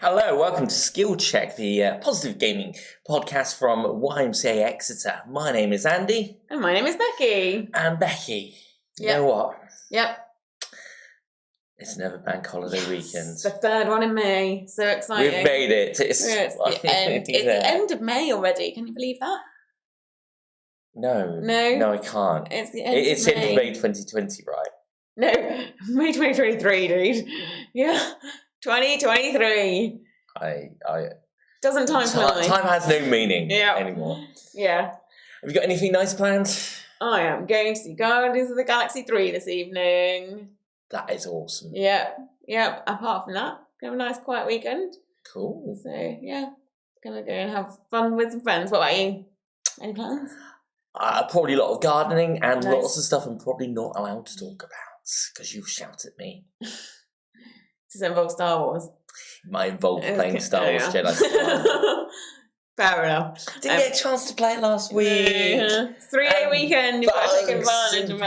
Hello, welcome to Skill Check, the positive gaming podcast from YMCA Exeter. My name is Andy. And my name is Becky. And Becky, you know what? Yep. It's never bank holiday weekend. The third one in May. So exciting. We've made it. It's the end. It's the end of May already. Can you believe that? No, I can't. It's the end It's of May. end of May 2020, right? No, May 2023, dude. Yeah, 2023. Doesn't time fly? Time has no meaning Yeah. anymore. Yeah. Have you got anything nice planned? I am going to see Guardians of the Galaxy 3 this evening. That is awesome. Yeah. Apart from that, have a nice quiet weekend. Cool. So, yeah, gonna go and have fun with some friends. What about you? Any plans? Probably a lot of gardening and Nice. lots of stuff I'm probably not allowed to talk about because you shout at me. Does it involve Star Wars? It might involve playing Star Wars Jedi Survivor. Fair enough. Didn't get a chance to play it last week. It's 3-day weekend. You've got to take advantage of it.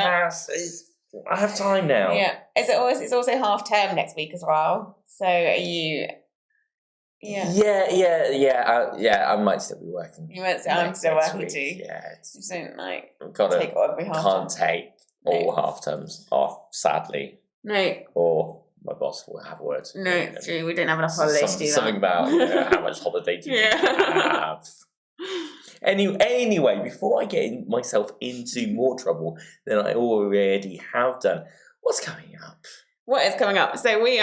I have time now. Yeah. It's also half term next week as well. So are you? Yeah. I might still be working. You might say I'm still next working week. too. Yeah, You don't can't take every half term. take all half terms off, sadly, No, or my boss will have words. no, it's true. We don't have enough holidays to do that. Something about how much holiday do you Yeah. have? Anyway, before I get myself into more trouble than I already have done, what's coming up? What is coming up? So we're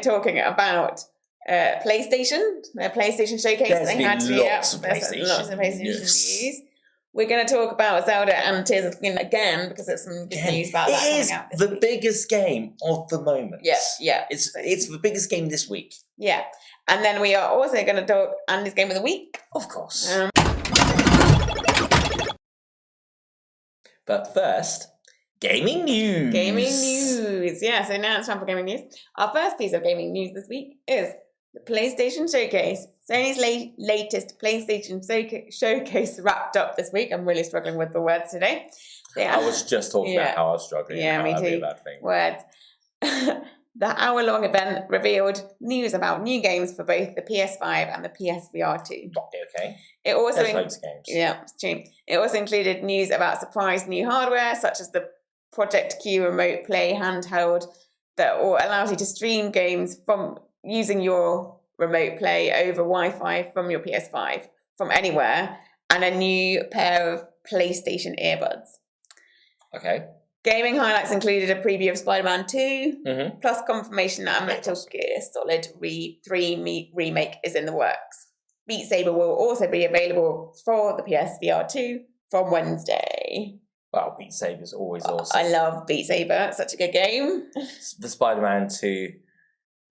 talking about PlayStation, their PlayStation showcase. There's they been had to lots of there's PlayStation lots of PlayStation news. news. We're going to talk about Zelda and Tears of the Kingdom again because there's some good news about that It is coming out this the week. biggest game of the moment. Yeah. It's the biggest game this week. Yeah. And then we are also going to talk Andy's Game of the Week. Of course. Um, But first, gaming news. Yeah, so now it's time for gaming news. Our first piece of gaming news this week is the PlayStation Showcase. Sony's latest PlayStation Showcase wrapped up this week. I'm really struggling with the words today. I was just talking about how I was struggling. Yeah, and me how that'd be too. a bad thing. Words. The hour-long event revealed news about new games for both the PS5 and the PSVR 2. Okay. It also There's loads of games. Yeah, it's true. It also included news about surprise new hardware, such as the Project Q Remote Play handheld that allows you to stream games from using your Remote Play over Wi-Fi from your PS5 from anywhere, and a new pair of PlayStation earbuds. Okay. Gaming highlights included a preview of Spider-Man 2, plus confirmation that a Metal Gear Solid 3 remake is in the works. Beat Saber will also be available for the PSVR 2 from Wednesday. Well, Beat Saber's always awesome. I love Beat Saber. It's such a good game. The Spider-Man 2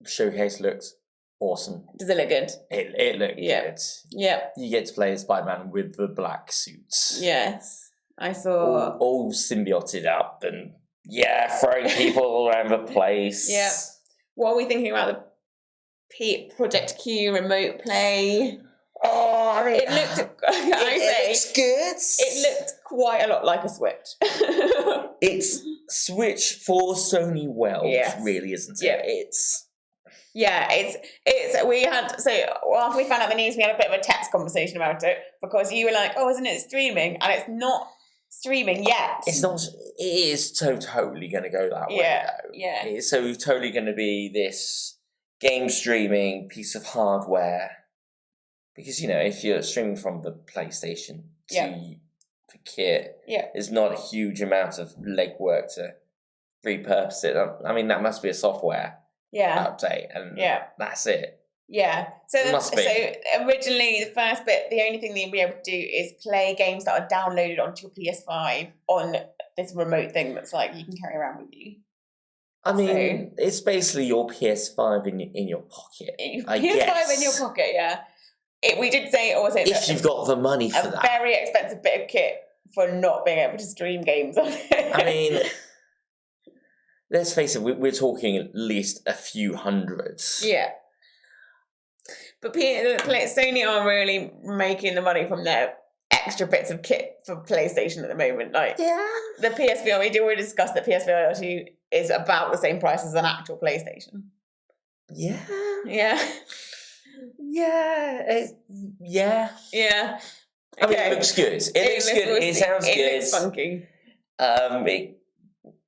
showcase looks awesome. Does it look good? It looked good. Yeah. You get to play as Spider-Man with the black suits. Yes. I saw... All symbioted up and, throwing people all around the place. Yeah. What are we thinking about the Project Q Remote Play? Oh, I mean... It looked... it looks good. It looked quite a lot like a Switch. It's Switch for Sony World, really, isn't it? Yeah. We had, so after we found out the news, we had a bit of a text conversation about it because you were like, oh, isn't it streaming? And it's not streaming yet. It's not, it is so totally going to go that way, though. Yeah. It's so totally going to be this game streaming piece of hardware. Because, if you're streaming from the PlayStation to the kit, there's not a huge amount of legwork to repurpose it. I mean, that must be a software update, and that's it. Yeah. So Must be. So originally, the first bit, the only thing that you'll be able to do is play games that are downloaded onto your PS5 on this remote thing that's like you can carry around with you. I mean, it's basically your PS5 in your pocket. I guess. PS5 in your pocket, yeah. We did say also if you've got the money for a that. very expensive bit of kit for not being able to stream games on it. I mean, let's face it, we're talking at least a few hundreds. Yeah. But Sony are really making the money from their extra bits of kit for PlayStation at the moment. Like the PSVR, we already discussed that PSVR 2 is about the same price as an actual PlayStation. Yeah. Yeah. Yeah. Yeah. Yeah. I mean, it looks good. It looks good. It sounds good. It looks funky.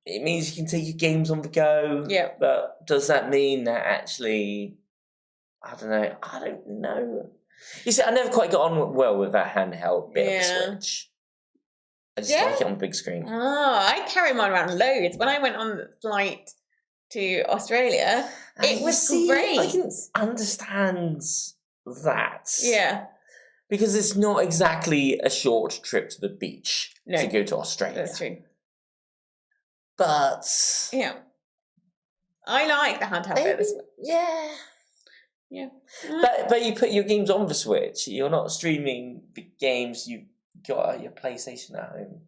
It means you can take your games on the go. Yeah. But does that mean that actually, I don't know. You see, I never quite got on well with that handheld bit of the Switch. I just like it on the big screen. Oh, I carry mine around loads. When I went on the flight to Australia, it was great. I can understand that. Yeah. Because it's not exactly a short trip to the beach to go to Australia. That's true. But yeah, I like the handheld bit of the Switch. Yeah. Yeah. But you put your games on the Switch. You're not streaming the games you got at your PlayStation at home.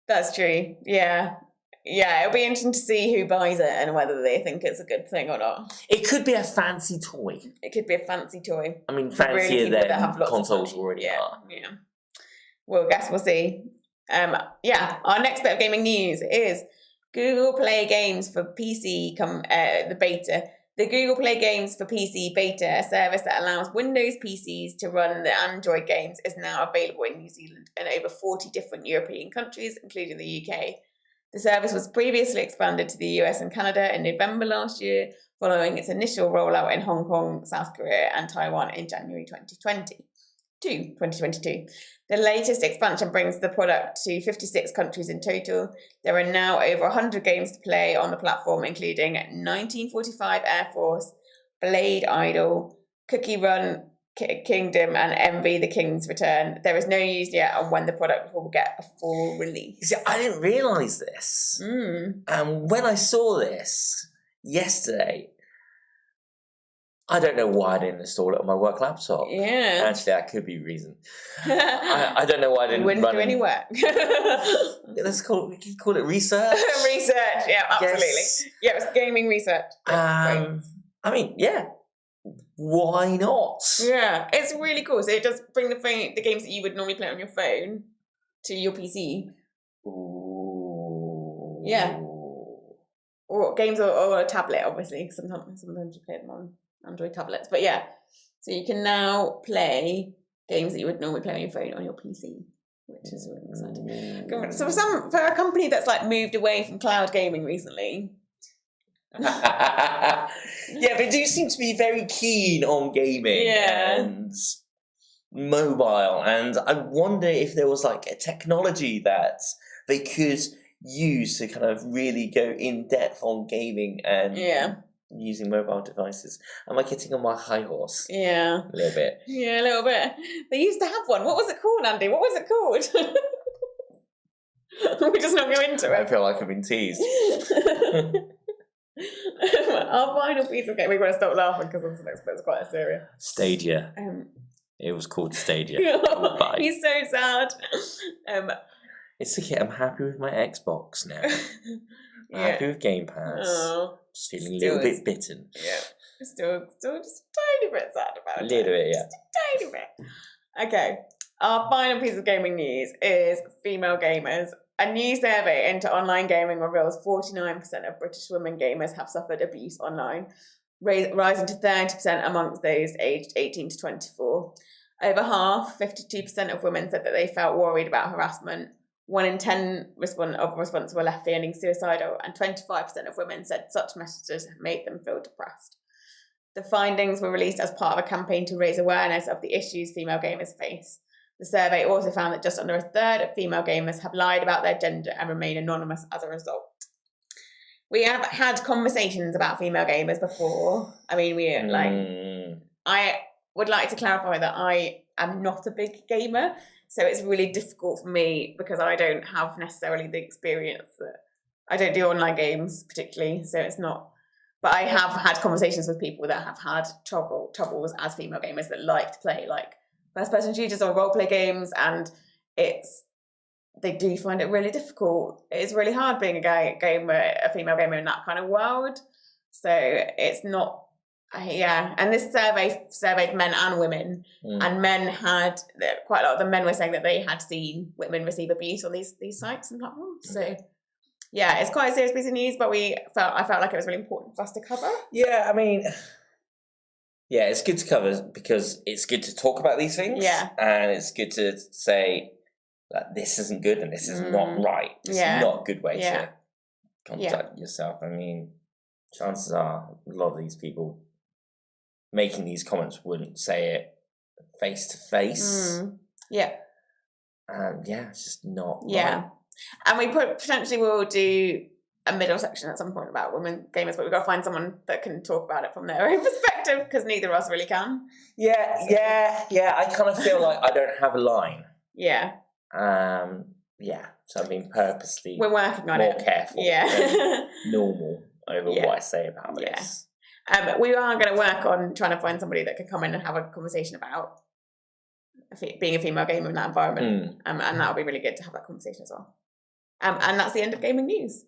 That's true. Yeah. Yeah, it'll be interesting to see who buys it and whether they think it's a good thing or not. It could be a fancy toy. It could be a fancy toy. I mean, fancier than consoles already are. Yeah. Well, I guess we'll see. Our next bit of gaming news is Google Play Games for PC, the beta. The Google Play Games for PC beta, a service that allows Windows PCs to run the Android games, is now available in New Zealand and over 40 different European countries, including the UK. The service was previously expanded to the US and Canada in November last year, following its initial rollout in Hong Kong, South Korea, and Taiwan in January 2022. The latest expansion brings the product to 56 countries in total. There are now over 100 games to play on the platform, including 1945 Air Force, Blade Idol, Cookie Run Kingdom, and Envy the King's Return. There is no news yet on when the product will get a full release. See, I didn't realise this. And when I saw this yesterday, I don't know why I didn't install it on my work laptop. Yeah. Actually, that could be a reason. I don't know why I didn't wouldn't do any work. We can call it research. Research, yeah, absolutely. Yes. Yeah, it's gaming research. I mean, yeah. Why not? Yeah, it's really cool. So it does bring the games that you would normally play on your phone to your PC. Ooh. Yeah. Or games or a tablet, obviously. Sometimes you play them on Android tablets. But yeah, so you can now play games that you would normally play on your phone on your PC, which is really exciting. So for a company that's like moved away from cloud gaming recently. Yeah, they do seem to be very keen on gaming and mobile, and I wonder if there was like a technology that they could use to kind of really go in depth on gaming and using mobile devices. Am I getting on my high horse? Yeah. A little bit. Yeah, a little bit. They used to have one. What was it called, Andy? What was it called? We're just not going into it. I feel like I've been teased. Our final piece of game. We're going to stop laughing because this next bit's quite serious. Stadia. It was called Stadia. Goodbye. He's so sad. It's okay. I'm happy with my Xbox now. Happy with Game Pass. Just feeling a little bit bitten. Yeah. Still just a tiny bit sad about it. A little bit, yeah. Just a tiny bit. Okay. Our final piece of gaming news is female gamers. A new survey into online gaming reveals 49% of British women gamers have suffered abuse online, rising to 30% amongst those aged 18 to 24. Over half, 52% of women said that they felt worried about harassment. 1 in 10 response were left feeling suicidal, and 25% of women said such messages made them feel depressed. The findings were released as part of a campaign to raise awareness of the issues female gamers face. The survey also found that just under a third of female gamers have lied about their gender and remain anonymous as a result. We have had conversations about female gamers before. I mean, I would like to clarify that I am not a big gamer, so it's really difficult for me because I don't have necessarily the experience that I don't do online games particularly, so it's not. But I have had conversations with people that have had troubles as female gamers that like to play like first-person shooters or role-play games, and they do find it really difficult. It's really hard being a female gamer in that kind of world. So it's not, And this survey surveyed men and women, and men had quite a lot of the men were saying that they had seen women receive abuse on these sites and platforms. So Yeah, it's quite a serious piece of news, but I felt like it was really important for us to cover. Yeah, I mean, yeah, it's good to cover because it's good to talk about these things. Yeah. And it's good to say that this isn't good and this is not right. It's not a good way to conduct yourself. I mean, chances are a lot of these people making these comments wouldn't say it face to face. Yeah. It's just not right. right. And we potentially will do a middle section at some point about women gamers, but we've got to find someone that can talk about it from their own perspective because neither of us really can. Yeah. I kind of feel like I don't have a line. Yeah. So I've been purposely we're working on more careful than normal over what I say about this. We are going to work on trying to find somebody that could come in and have a conversation about being a female gamer in that environment. And that'll be really good to have that conversation as well. And that's the end of gaming news.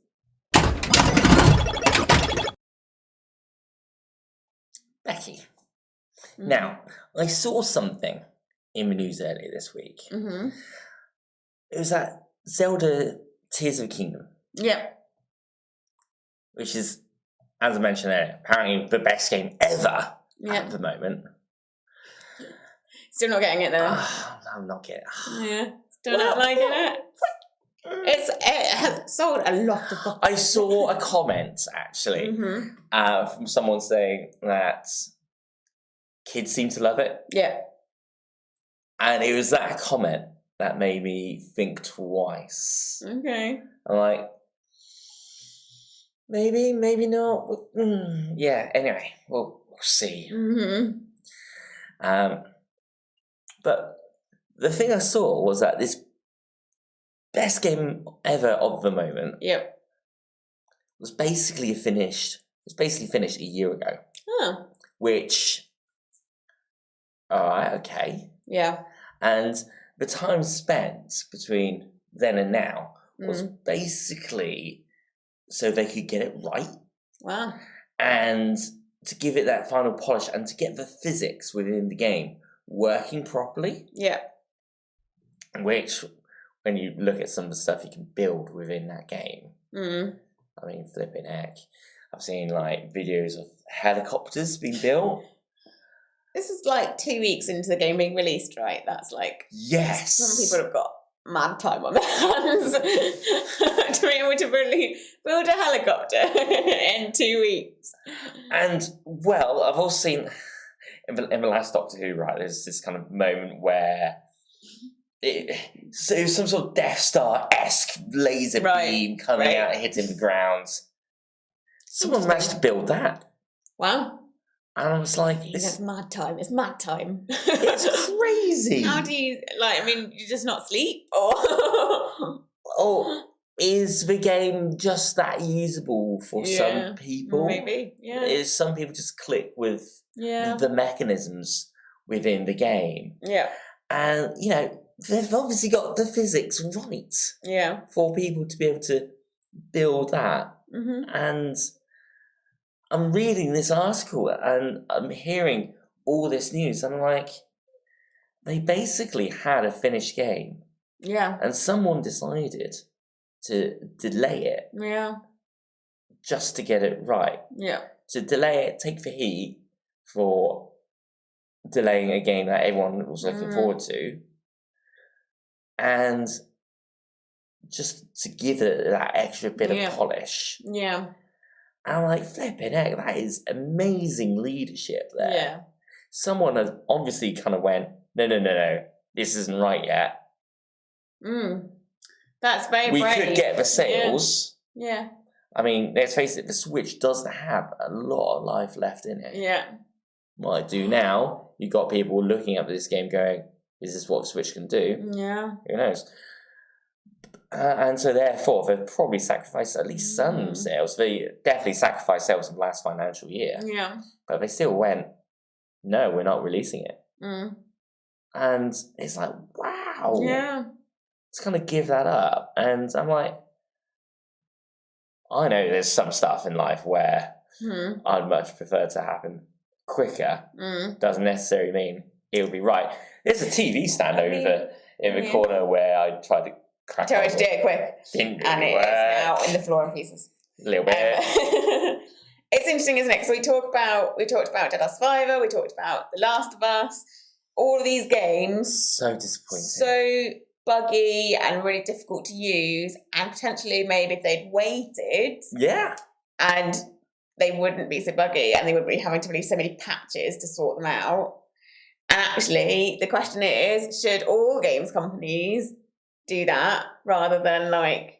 Becky, now, I saw something in the news earlier this week. It was that Zelda Tears of the Kingdom. Yep. Which is, as I mentioned earlier, apparently the best game ever at the moment. Still not getting it though. I'm not getting it. Yeah, still not liking it. It has sold a lot of copies. I saw a comment, actually, from someone saying that kids seem to love it. Yeah. And it was that comment that made me think twice. Okay. I'm like, maybe not. Yeah, anyway, we'll see. But the thing I saw was that this best game ever of the moment was basically finished a year ago. Oh. Which, alright, okay. Yeah. And the time spent between then and now was basically so they could get it right. Wow. And to give it that final polish and to get the physics within the game working properly. Yeah. Which, when you look at some of the stuff you can build within that game, I mean, flipping heck. I've seen like videos of helicopters being built. This is like 2 weeks into the game being released, right? That's like... Yes! Some people have got mad time on their hands to be able to really build a helicopter in 2 weeks. And, well, I've also seen... In the last Doctor Who, right, there's this kind of moment where it was some sort of Death Star-esque laser beam coming out and hitting the ground. Someone managed to build that. Wow. And I was like... It's mad time. It's mad time. It's crazy. How do you... Like, I mean, you just not sleep? Or... Or is the game just that usable for some people? Maybe, yeah. Is some people just click with the mechanisms within the game? Yeah. And, you know, they've obviously got the physics right. Yeah. For people to be able to build that. And I'm reading this article and I'm hearing all this news. And I'm like, they basically had a finished game. Yeah. And someone decided to delay it. Yeah. Just to get it right. Yeah. To delay it, take the heat for delaying a game that everyone was looking forward to. And just to give it that extra bit of polish. Yeah. And I'm like, flipping heck, that is amazing leadership there. Yeah. Someone has obviously kind of went, no, this isn't right yet. That's very brave. We could get the sales. Yeah. I mean, let's face it, the Switch doesn't have a lot of life left in it. Yeah. What I do now, you've got people looking at this game going, is this what the Switch can do? Yeah. Who knows? And so therefore, they've probably sacrificed at least some sales. They definitely sacrificed sales in the last financial year. Yeah. But they still went, no, we're not releasing it. And it's like, wow. Yeah. Let's kind of give that up. And I'm like, I know there's some stuff in life where I'd much prefer to happen quicker. Doesn't necessarily mean it'll be right. There's a TV stand over in the corner where I tried to Told you to do it quick. And it is now in the floor in pieces. A little bit. It's interesting, isn't it? So we talked about Jedi Survivor, we talked about The Last of Us, all of these games. So disappointing. So buggy and really difficult to use, and potentially maybe if they'd waited. Yeah. And they wouldn't be so buggy and they wouldn't be having to release so many patches to sort them out. And actually, the question is, should all games companies do that rather than like...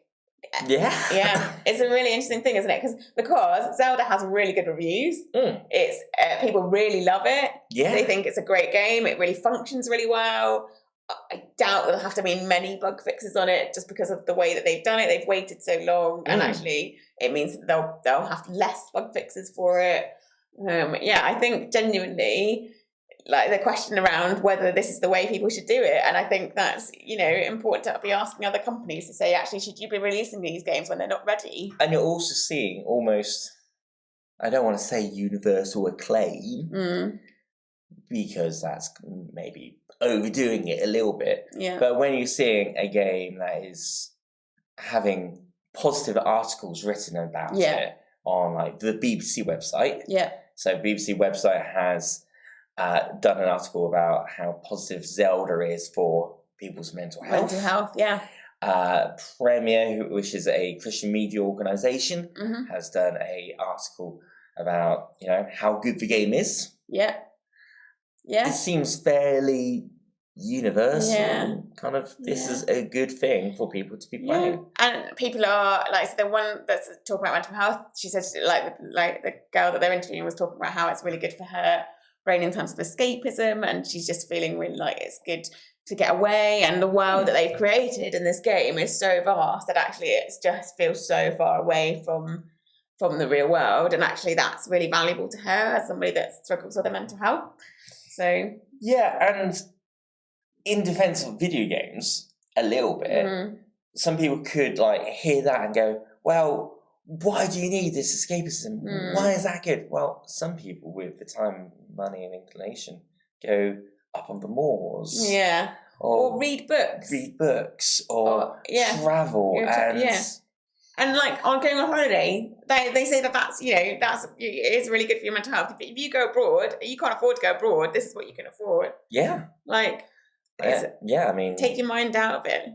Yeah, it's a really interesting thing, isn't it? Because Zelda has really good reviews. It's people really love it. Yeah, they think it's a great game. It really functions really well. I doubt there'll have to be many bug fixes on it just because of the way that they've done it. They've waited so long, and actually, it means that they'll have less bug fixes for it. I think genuinely, like the question around whether this is the way people should do it, and I think that's important to be asking other companies to say, actually, should you be releasing these games when they're not ready? And you're also seeing almost, I don't want to say universal acclaim, because that's maybe overdoing it a little bit. Yeah. But when you're seeing a game that is having positive articles written about it on like the BBC website. Yeah. So BBC website has done an article about how positive Zelda is for people's mental health. Mental health, yeah. Premier, which is a Christian media organisation, has done an article about how good the game is. Yeah. Yeah. It seems fairly universal. Yeah. Kind of, this is a good thing for people to be playing. And people are like, the one that's talking about mental health, she said like the girl that they're interviewing was talking about how it's really good for her brain in terms of escapism, and she's just feeling really like it's good to get away, and the world that they've created in this game is so vast that actually it just feels so far away from the real world, and actually that's really valuable to her as somebody that struggles with their mental health. So and in defense of video games a little bit, some people could like hear that and go, well, why do you need this escapism? Why is that good? Well, some people with the time, money and inclination go up on the moors. Yeah. Or read books. Or travel. And like on going on holiday, they say that's it is really good for your mental health. If you go abroad, you can't afford to go abroad. This is what you can afford. Yeah. Like, I mean, take your mind out of it.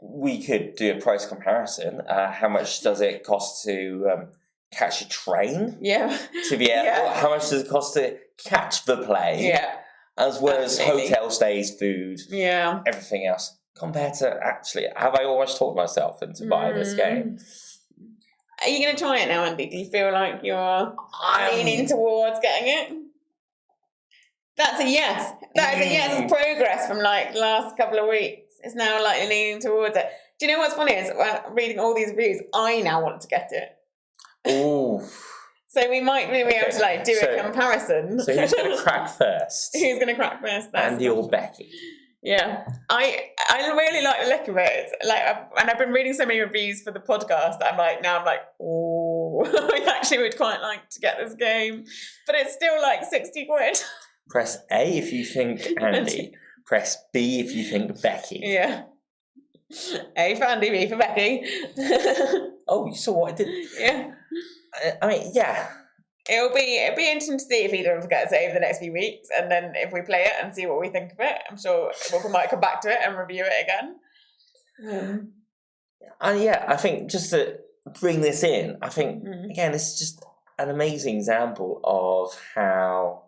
We could do a price comparison. How much does it cost to catch a train? Yeah. To the airport? How much does it cost to catch the plane? Yeah. As well as hotel stays, food, everything else. Compared to actually, have I almost talked myself into buying this game? Are you going to try it now, Andy? Do you feel like you're leaning towards getting it? That's a yes. That is a yes. It's progress from like the last couple of weeks. It's now like leaning towards it. Do you know what's funny is when reading all these reviews, I now want to get it. Oh. So we might be able to like do a comparison. So who's going to crack first? Who's going to crack first? Andy or Becky? Yeah, I really like the look of it. And I've been reading so many reviews for the podcast that I'm like, oh, I actually would quite like to get this game, but it's still like 60 quid. Press A if you think Andy. Press B if you think Becky. Yeah. A for Andy, B for Becky. Oh, you saw what I did? Yeah. I mean, yeah. It'll be interesting to see if either of us gets it over the next few weeks, and then if we play it and see what we think of it. I'm sure we might come back to it and review it again. And I think just to bring this in, I think again it's just an amazing example of how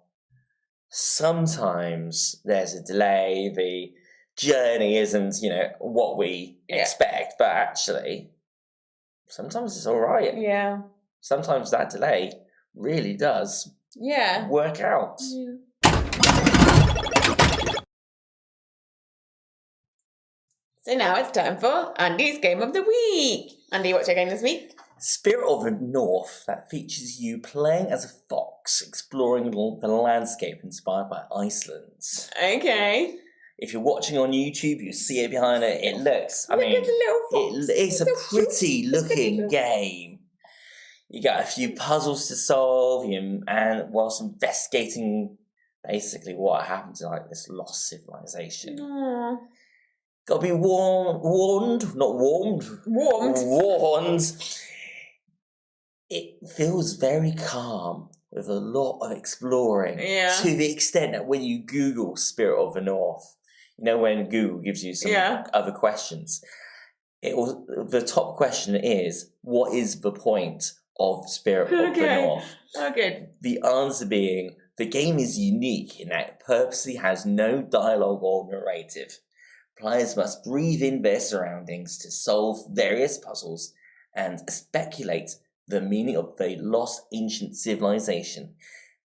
sometimes there's a delay. The journey isn't, what we expect, but actually sometimes it's all right. Yeah. Sometimes that delay really does work out. Yeah. So now it's time for Andy's Game of the Week. Andy, what's your game this week? Spirit of the North, that features you playing as a fox, exploring the landscape inspired by Iceland. Okay. If you're watching on YouTube, you see it behind it. It looks, Look at the little fox. It's a pretty looking game. You got a few puzzles to solve, and whilst investigating basically what happened to like this lost civilization. Aww. Got to be warned. It feels very calm with a lot of exploring. Yeah. To the extent that when you Google Spirit of the North, when Google gives you some other questions, the top question is, what is the point of Spirit of the North? Oh, good. The answer being, the game is unique in that it purposely has no dialogue or narrative. Players must breathe in their surroundings to solve various puzzles and speculate the meaning of a lost ancient civilization.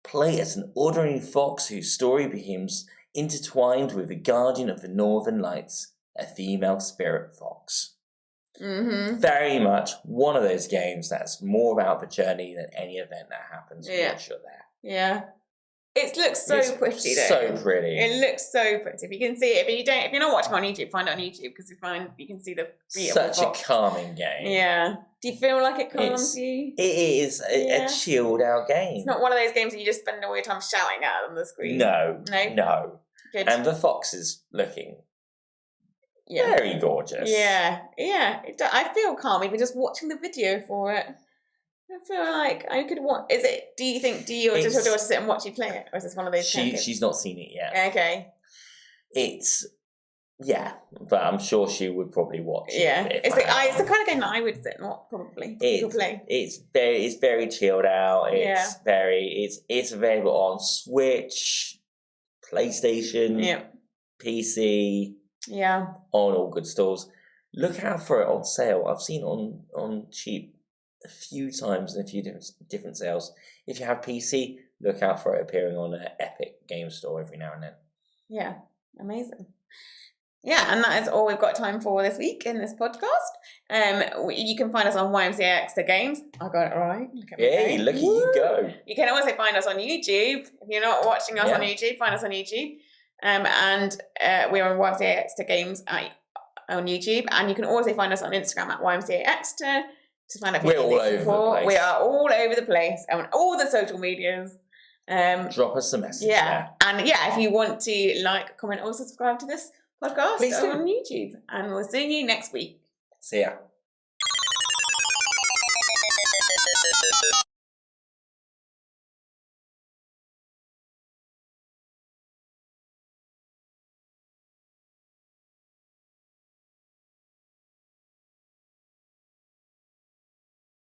Play as an ordinary fox whose story becomes intertwined with the guardian of the Northern Lights, a female spirit fox. Mm-hmm. Very much one of those games that's more about the journey than any event that happens once you're there. Yeah. It looks so pretty though. So pretty. It looks so pretty. If you can see it, if you're not watching on YouTube, find it on YouTube because you can see the beautiful Such a calming game. Yeah. Do you feel like it calms you? It is a chilled out game. It's not one of those games that you just spend all your time shouting at on the screen. No. Good. And the fox is looking very gorgeous. Yeah. I feel calm even just watching the video for it. I feel like I could watch. Do you or just your daughter sit and watch you play it? Or is this one of those She's not seen it yet. Okay. But I'm sure she would probably watch it. Yeah. It's the kind of game that I would sit and watch, probably. Play. It's very chilled out. It's available on Switch, PlayStation, PC. Yeah. On all good stores. Look out for it on sale. I've seen it on cheap a few times in a few different sales. If you have PC, look out for it appearing on an Epic Game Store every now and then. Yeah, amazing. Yeah, and that is all we've got time for this week in this podcast. You can find us on YMCA Extra Games. I got it right. Look at you go. You can also find us on YouTube. If you're not watching us on YouTube, find us on YouTube. And we're on YMCA Extra Games on YouTube. And you can also find us on Instagram at YMCA Extra. To find out we're all over the place. We are all over the place on all the social medias. Drop us a message. Yeah. And if you want to like, comment, or subscribe to this podcast on YouTube. And we'll see you next week. See ya.